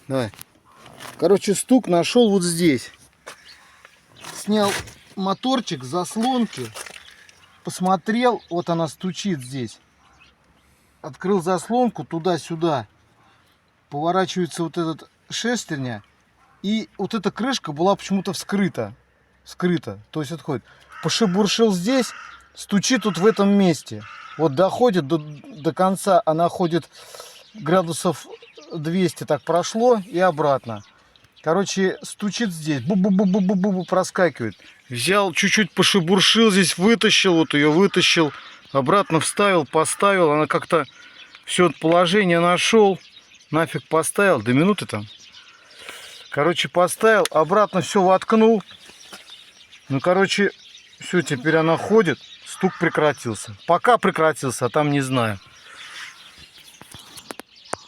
Давай. Короче, стук нашел вот здесь. Снял моторчик, заслонки. Посмотрел, вот она стучит здесь. Открыл заслонку туда-сюда. Поворачивается вот этот шестерня. И вот эта крышка была почему-то вскрыта. Скрыта. То есть отходит. Пошебуршил здесь, стучит вот в этом месте. Вот доходит до конца, она ходит градусов 200 так прошло и обратно. Короче, стучит здесь, бу-бу-бу-бу-бу-бу, проскакивает. Взял, чуть-чуть пошебуршил здесь, вытащил, вот ее вытащил, обратно вставил, поставил. Она как-то все положение нашел, нафиг поставил, до минуты там. Короче, поставил, обратно все воткнул. Ну, короче, все, теперь она ходит, стук прекратился. Пока прекратился, а там не знаю.